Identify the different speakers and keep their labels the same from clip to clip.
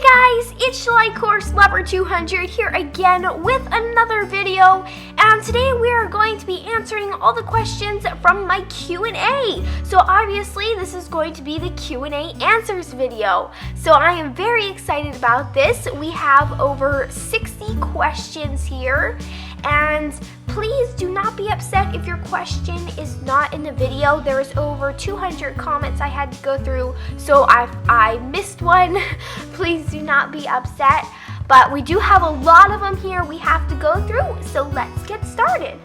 Speaker 1: guys, it's Schleich Horse Lover 200 here again with another video, and today we are going to be answering all the questions from my Q&A. So obviously this is going to be the Q&A answers video. So I am very excited about this. We have over 60 questions here, and please do not be upset if your question is not in the video. There is over 200 comments I had to go through, so I missed one. Please do not be upset, but we do have a lot of them here we have to go through, so let's get started.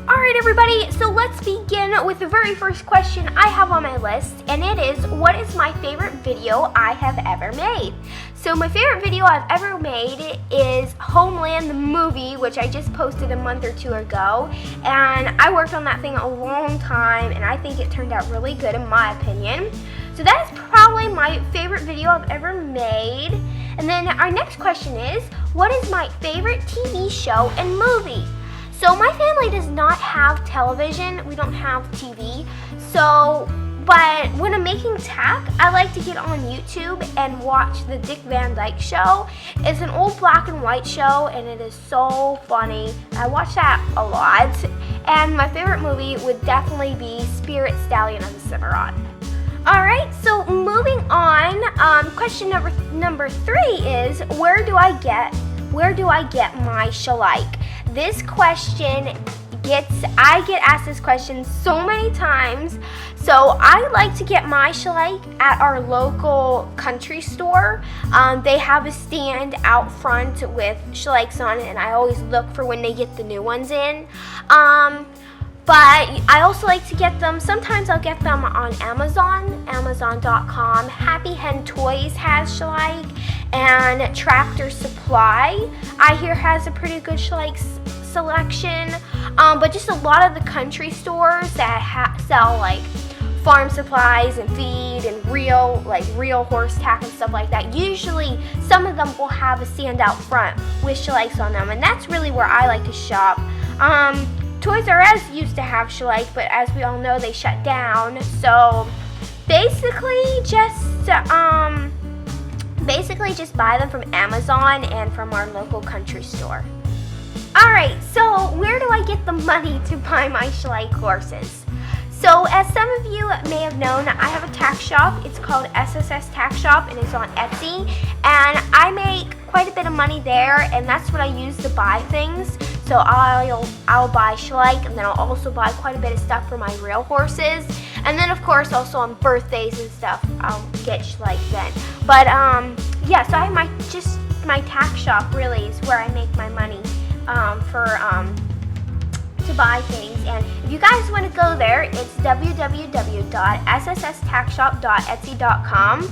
Speaker 1: Alright everybody, so let's begin with the very first question I have on my list, and it is, what is my favorite video I have ever made? So my favorite video I've ever made is Homeland the movie, which I just posted a month or two ago, and I worked on that thing a long time, and I think it turned out really good in my opinion. So that is probably my favorite video I've ever made. And then our next question is, what is my favorite TV show and movie? So my family does not have television, we don't have TV, but when I'm making Tack, I like to get on YouTube and watch the Dick Van Dyke Show. It's an old black and white show, and it is so funny. I watch that a lot, and my favorite movie would definitely be Stallion of the Cimarron. Alright, so moving on, question number 3 is, where do I get my Schleich? This question I get asked this question so many times. So I like to get my Schleich at our local country store. They have a stand out front with Schleichs on it, and I always look for when they get the new ones in. But I also like to get them, sometimes I'll get them on Amazon, Amazon.com. Happy Hen Toys has Schleich, and Tractor Supply, I hear, has a pretty good Schleich selection. But just a lot of the country stores that sell like farm supplies and feed and real horse tack and stuff like that, usually some of them will have a stand out front with Schleichs on them, and that's really where I like to shop. Toys R Us used to have Schleich, but as we all know, they shut down. So basically just buy them from Amazon and from our local country store. Alright, so where do I get the money to buy my Schleich horses? So as some of you may have known, I have a tack shop. It's called SSS Tack Shop, and it's on Etsy, and I make quite a bit of money there, and that's what I use to buy things. So I'll buy Schleich, and then I'll also buy quite a bit of stuff for my real horses, and then of course also on birthdays and stuff I'll get Schleich then. But yeah, so I have my tack shop really is where I make my money to buy things. And if you guys want to go there, it's www.sssstackshop.etsy.com.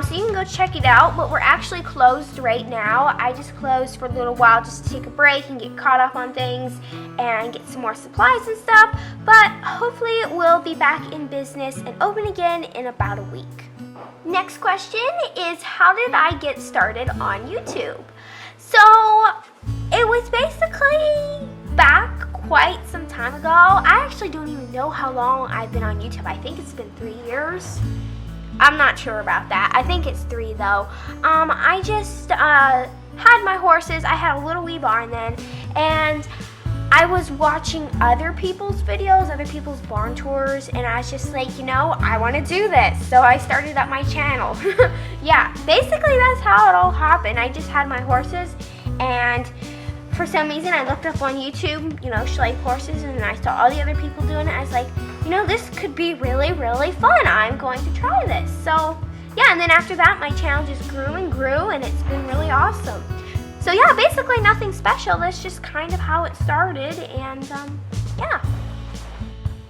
Speaker 1: So you can go check it out, but we're actually closed right now. I just closed for a little while just to take a break and get caught up on things and get some more supplies and stuff, but hopefully we'll be back in business and open again in about a week. Next question is, how did I get started on YouTube? So it was basically back quite some time ago. I actually don't even know how long I've been on YouTube. I think it's been 3 years. I'm not sure about that. I think it's 3 though. I just had my horses. I had a little wee barn then, and I was watching other people's videos, other people's barn tours, and I was just like, I want to do this. So I started up my channel. Yeah, basically that's how it all happened. I just had my horses, and for some reason I looked up on YouTube, Schleich horses, and I saw all the other people doing it. I was like, this could be really, really fun. I'm going to try this. So yeah, and then after that my channel just grew and grew, and it's been really awesome. So yeah, basically nothing special. That's just kind of how it started, and yeah.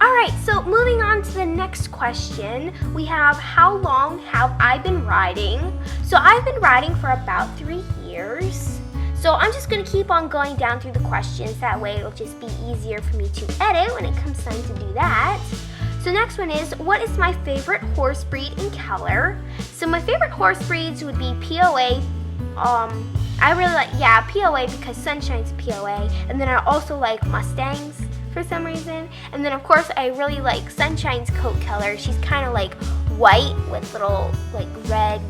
Speaker 1: Alright, so moving on to the next question, we have, how long have I been riding? So I've been riding for about 3 years. So I'm just going to keep on going down through the questions. That way it'll just be easier for me to edit when it comes time to do that. So next one is, what is my favorite horse breed and color? So my favorite horse breeds would be POA. I really like, POA, because Sunshine's POA. And then I also like Mustangs for some reason. And then of course I really like Sunshine's coat color. She's kind of like white with little like red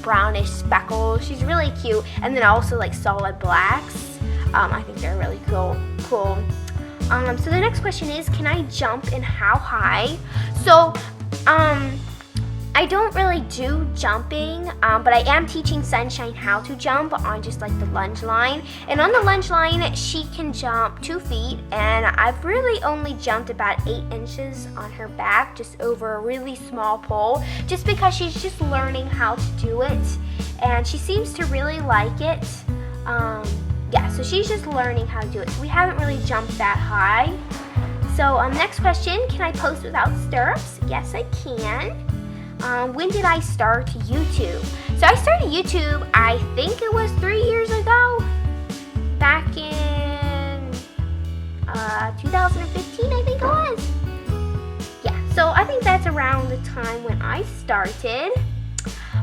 Speaker 1: brownish speckles. She's really cute. And then also like solid blacks. I think they're really cool. So the next question is, can I jump and how high? So I don't really do jumping, but I am teaching Sunshine how to jump on just like the lunge line. And on the lunge line, she can jump 2 feet, and I've really only jumped about 8 inches on her back, just over a really small pole, just because she's just learning how to do it, and she seems to really like it. Yeah, so she's just learning how to do it. So we haven't really jumped that high. So next question, can I post without stirrups? Yes, I can. When did I start YouTube? So I started YouTube, I think it was 3 years ago, back in 2015, I think it was. Yeah, so I think that's around the time when I started.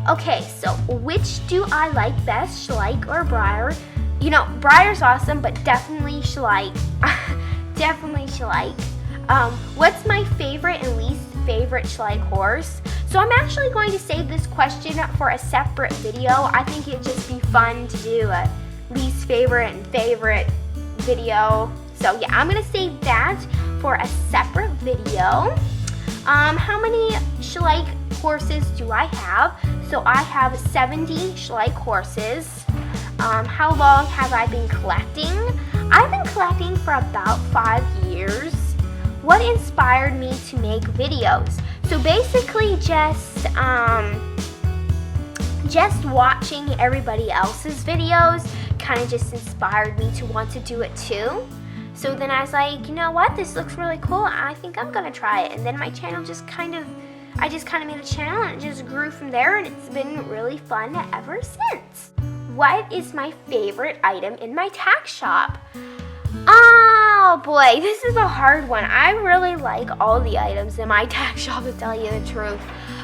Speaker 1: Okay, so which do I like best, Schleich or Briar? You know, Briar's awesome, but definitely Schleich. Definitely Schleich. What's my favorite and least favorite Schleich horse? So I'm actually going to save this question for a separate video. I think it'd just be fun to do a least favorite and favorite video. So yeah, I'm gonna save that for a separate video. How many Schleich horses do I have? So I have 70 Schleich horses. How long have I been collecting? I've been collecting for about 5 years. What inspired me to make videos? So basically just watching everybody else's videos kind of just inspired me to want to do it too. So then I was like, you know what, this looks really cool, I think I'm gonna try it. And then my channel just I just kind of made a channel and it just grew from there, and it's been really fun ever since. What is my favorite item in my tack shop? Oh boy, this is a hard one. I really like all the items in my tack shop, to tell you the truth.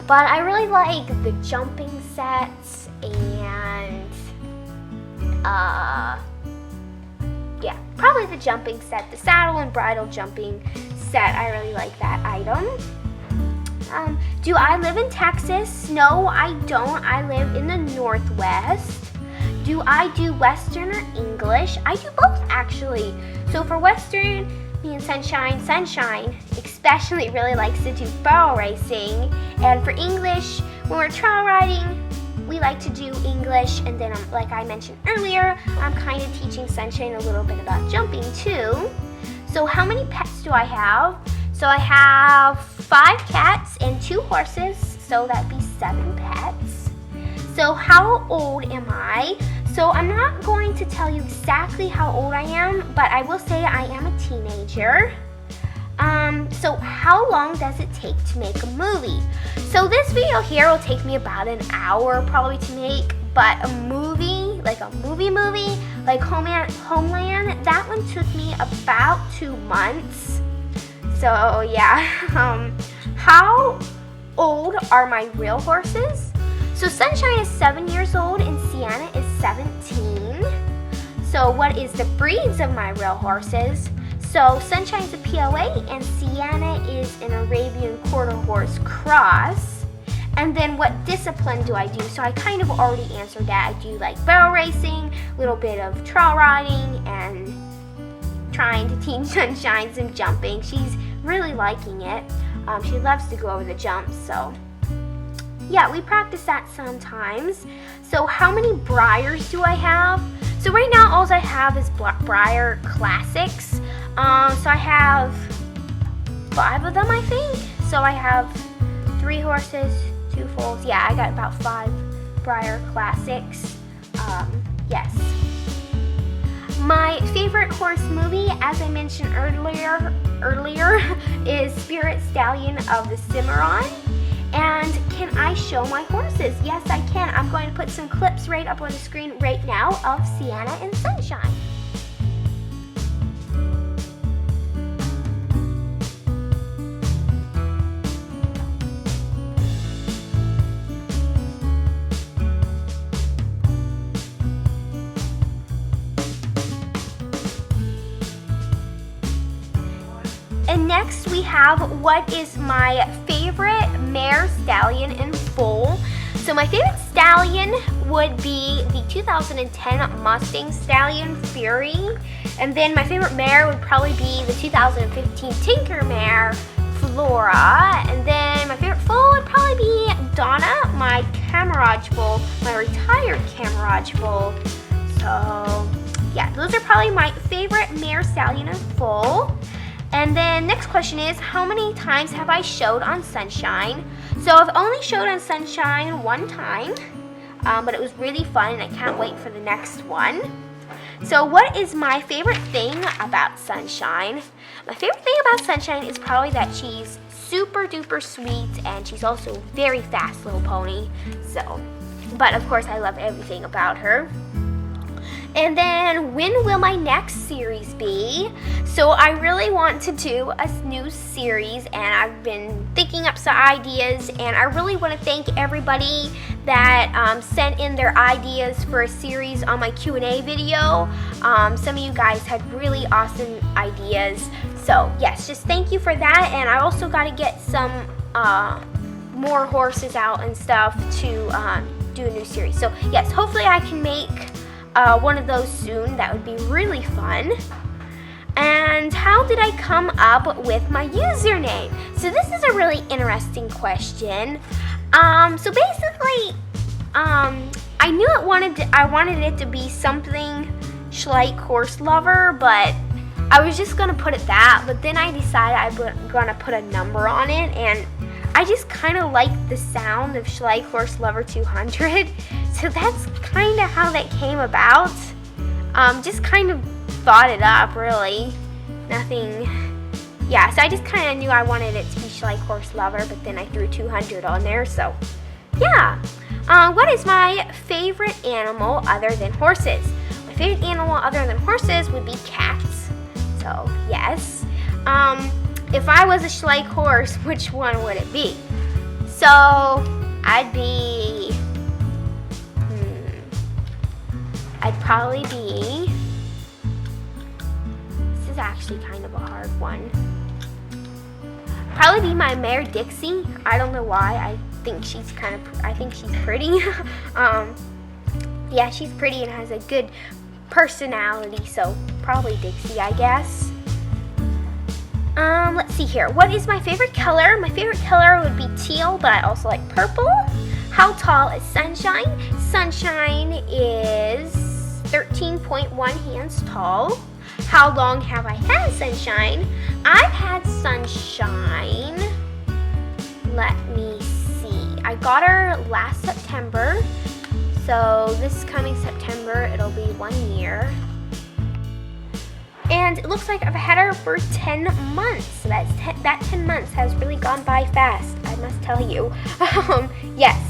Speaker 1: But I really like the jumping sets and, yeah, probably the jumping set. The saddle and bridle jumping set, I really like that item. Do I live in Texas? No, I don't. I live in the Northwest. Do I do Western or English? I do both, actually. So for Western, me and Sunshine especially really likes to do barrel racing. And for English, when we're trial riding, we like to do English. And then, like I mentioned earlier, I'm kind of teaching Sunshine a little bit about jumping too. So how many pets do I have? So I have 5 cats and 2 horses, so that'd be 7 pets. So how old am I? So I'm not going to tell you exactly how old I am, but I will say I am a teenager. So how long does it take to make a movie? So this video here will take me about an hour probably to make, but a movie, like Homeland, that one took me about 2 months. So yeah, how old are my real horses? So Sunshine is 7 years old and Sienna is 17. So what is the breeds of my real horses? So Sunshine's a POA and Sienna is an Arabian quarter horse cross. And then what discipline do I do? So I kind of already answered that. I do like barrel racing, a little bit of trail riding, and trying to teach Sunshine some jumping. She's really liking it. She loves to go over the jumps, so yeah, we practice that sometimes. So how many Briars do I have? So right now all I have is Briar Classics. So I have 5 of them, I think. So I have 3 horses, 2 foals. Yeah, I got about 5 Briar Classics. Yes. My favorite horse movie, as I mentioned earlier, is Spirit Stallion of the Cimarron. And can I show my horses? Yes, I can. I'm going to put some clips right up on the screen right now of Sienna and Sunshine. And next we have what is my favorite mare stallion in foal. So my favorite stallion would be the 2010 Mustang Stallion Fury. And then my favorite mare would probably be the 2015 Tinker Mare Flora. And then my favorite foal would probably be Donna, my Camarage bull, my retired Camarage bull. So yeah, those are probably my favorite mare, stallion, and foal. And then next question is, how many times have I showed on Sunshine? So I've only showed on Sunshine one time, but it was really fun and I can't wait for the next one. So what is my favorite thing about Sunshine? My favorite thing about Sunshine is probably that she's super duper sweet and she's also a very fast little pony. So, but of course I love everything about her. And then when will my next series be? So I really want to do a new series and I've been thinking up some ideas, and I really want to thank everybody that sent in their ideas for a series on my Q&A video. Some of you guys had really awesome ideas. So yes, just thank you for that. And I also got to get some more horses out and stuff to do a new series. So yes, hopefully I can make one of those soon. That would be really fun. And how did I come up with my username? So this is a really interesting question. So basically, I knew I wanted it to be something Schleich horse lover, but I was just gonna put it that. But then I decided I was gonna put a number on it, and I just kind of like the sound of Schleich horse lover 200. So that's kind of how that came about. Just kind of thought it up, really. Nothing. Yeah, so I just kind of knew I wanted it to be Schleich horse lover, but then I threw 200 on there. So yeah. What is my favorite animal other than horses? My favorite animal other than horses would be cats. So yes. If I was a Schleich horse, which one would it be? So I'd probably be, this is actually kind of a hard one. Probably be my mare Dixie. I don't know why. I think she's pretty. Yeah, she's pretty and has a good personality, so probably Dixie, I guess. Let's see here. What is my favorite color? My favorite color would be teal, but I also like purple. How tall is Sunshine? Sunshine is 13.1 hands tall. How long have I had Sunshine? I've had Sunshine, let me see. I got her last September. So this coming September, it'll be 1 year. And it looks like I've had her for 10 months. So that 10 months has really gone by fast, I must tell you. Yes.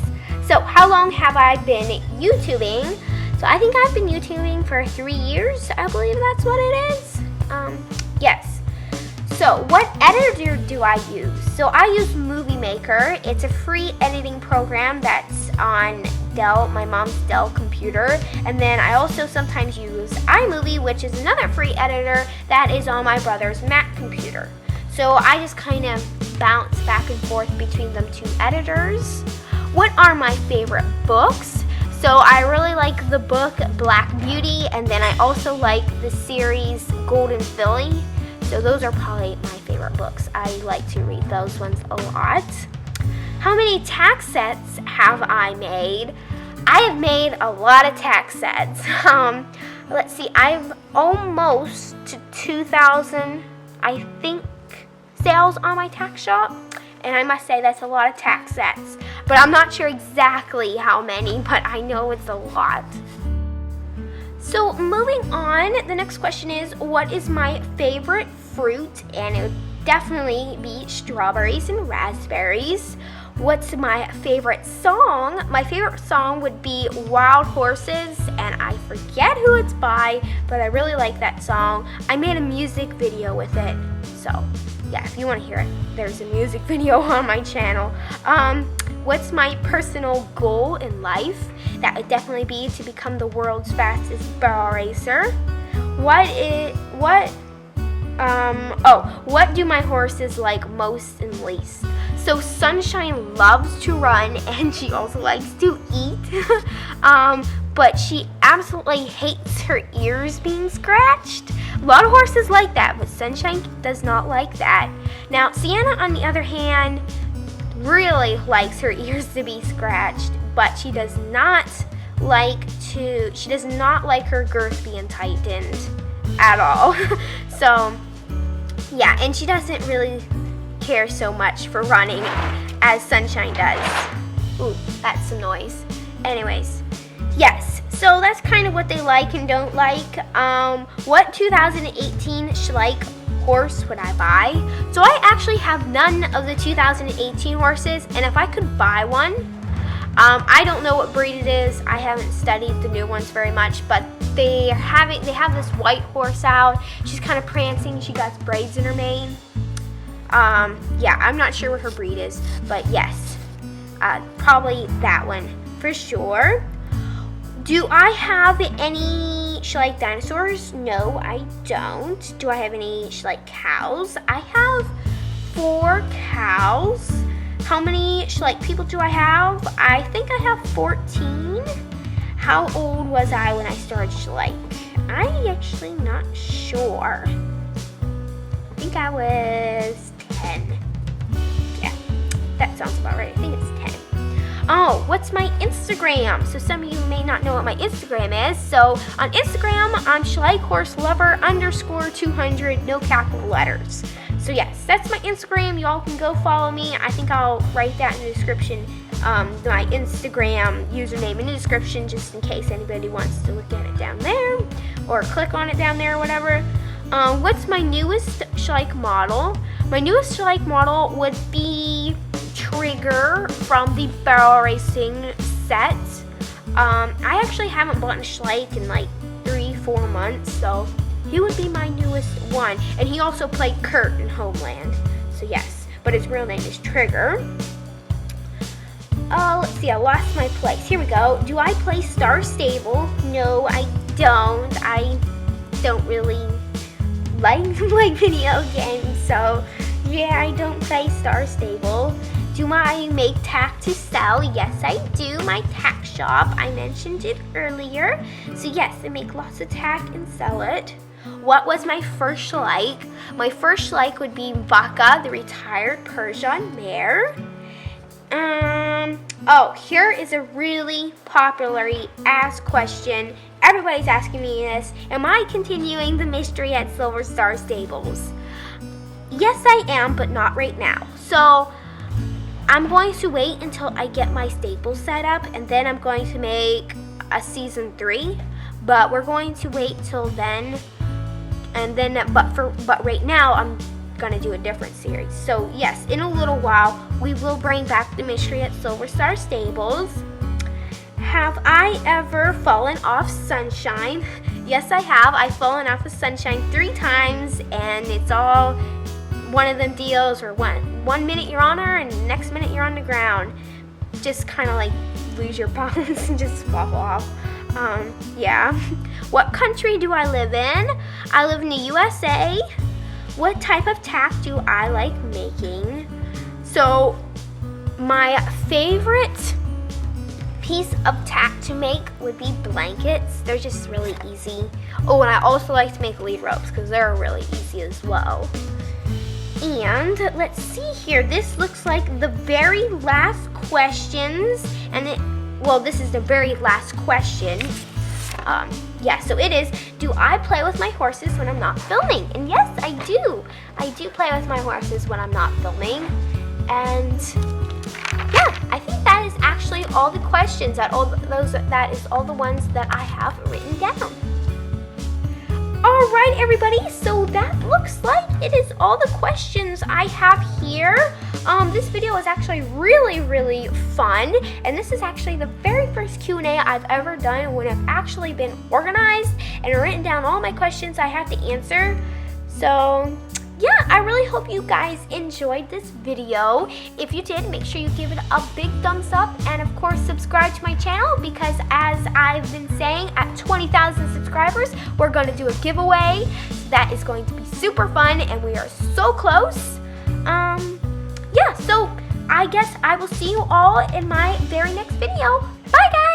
Speaker 1: So how long have I been YouTubing? So I think I've been YouTubing for 3 years. I believe that's what it is. Yes. So what editor do I use? So I use Movie Maker. It's a free editing program that's on Dell, my mom's Dell computer. And then I also sometimes use iMovie, which is another free editor that is on my brother's Mac computer. So I just kind of bounce back and forth between them two editors. What are my favorite books? So I really like the book Black Beauty, and then I also like the series Golden Filly. So those are probably my favorite books. I like to read those ones a lot. How many tack sets have I made? I have made a lot of tack sets. Let's see, I've almost to 2,000, I think, sales on my tack shop. And I must say that's a lot of tack sets. But I'm not sure exactly how many, but I know it's a lot. So moving on, the next question is, what is my favorite fruit? And it would definitely be strawberries and raspberries. What's my favorite song? My favorite song would be Wild Horses, and I forget who it's by, but I really like that song. I made a music video with it, so yeah, if you want to hear it, there's a music video on my channel. What's my personal goal in life? That would definitely be to become the world's fastest barrel racer. What do my horses like most and least? So Sunshine loves to run, and she also likes to eat. But she absolutely hates her ears being scratched. A lot of horses like that, but Sunshine does not like that. Now, Sienna, on the other hand, really likes her ears to be scratched, but she does not like her girth being tightened at all. So, yeah, and she doesn't really care so much for running as Sunshine does. Ooh, that's some noise. Anyways, yes, so that's kind of what they like and don't like. What 2018 Schleich horse would I buy? So I actually have none of the 2018 horses, and if I could buy one, I don't know what breed it is. I haven't studied the new ones very much, but they have this white horse out. She's kind of prancing. She got braids in her mane. Yeah, I'm not sure what her breed is, but yes, probably that one for sure. Do I have any Schleich dinosaurs? No, I don't. Do I have any Schleich cows? I have 4 cows. How many Schleich people do I have? I think I have 14. How old was I when I started Schleich? I'm actually not sure. I think I was 10. Yeah, that sounds about right. I think it's 10. Oh, what's my Instagram? So some of you may not know what my Instagram is. So on Instagram, I'm SchleichHorseLover_200, no capital letters. So yes, that's my Instagram. Y'all can go follow me. I think I'll write that in the description, my Instagram username in the description, just in case anybody wants to look at it down there or click on it down there or whatever. What's my newest Schleich model? My newest Schleich model would be Trigger from the barrel racing set. I actually haven't bought a Schleich in like 3-4 months, so he would be my newest one. And he also played Kurt in Homeland, so yes, but his real name is Trigger. Let's see, I lost my place. Here we go. Do I play Star Stable? No, I don't. I don't really like to play video games, so yeah, I don't play Star Stable. Do I make tack to sell? Yes, I do. My tack shop, I mentioned it earlier. So yes, I make lots of tack and sell it. What was my first Schleich? My first Schleich would be Vaca, the retired Persian mare. Oh, here is a really popularly asked question. Everybody's asking me this. Am I continuing the mystery at Silver Star Stables? Yes, I am, but not right now. So I'm going to wait until I get my stables set up, and then I'm going to make a season 3. But we're going to wait till then, and then but right now I'm gonna do a different series. So yes, in a little while we will bring back the mystery at Silver Star Stables. Have I ever fallen off Sunshine? Yes, I have. I've fallen off of Sunshine 3 times, and it's all one of them deals where one minute you're on her and the next minute you're on the ground. Just kind of like lose your balance and just fall off. Yeah. What country do I live in? I live in the USA. What type of tack do I like making? So my favorite piece of tack to make would be blankets. They're just really easy. Oh, and I also like to make lead ropes because they're really easy as well. And let's see here. This looks like the very last questions, and this is the very last question. Yeah, so it is, do I play with my horses when I'm not filming? And yes, I do. I do play with my horses when I'm not filming. And yeah, I think that is actually all the questions, that is all the ones that I have written down. Alright everybody, so that looks like it is all the questions I have here. This video was actually really fun, and this is actually the very first Q&A I've ever done when I've actually been organized and written down all my questions I have to answer. So yeah, I really hope you guys enjoyed this video. If you did, make sure you give it a big thumbs up, and of course subscribe to my channel, because as I've been saying, at 20,000 subscribers we're going to do a giveaway. That is going to be super fun, and we are so close. Yeah, so I guess I will see you all in my very next video. Bye, guys!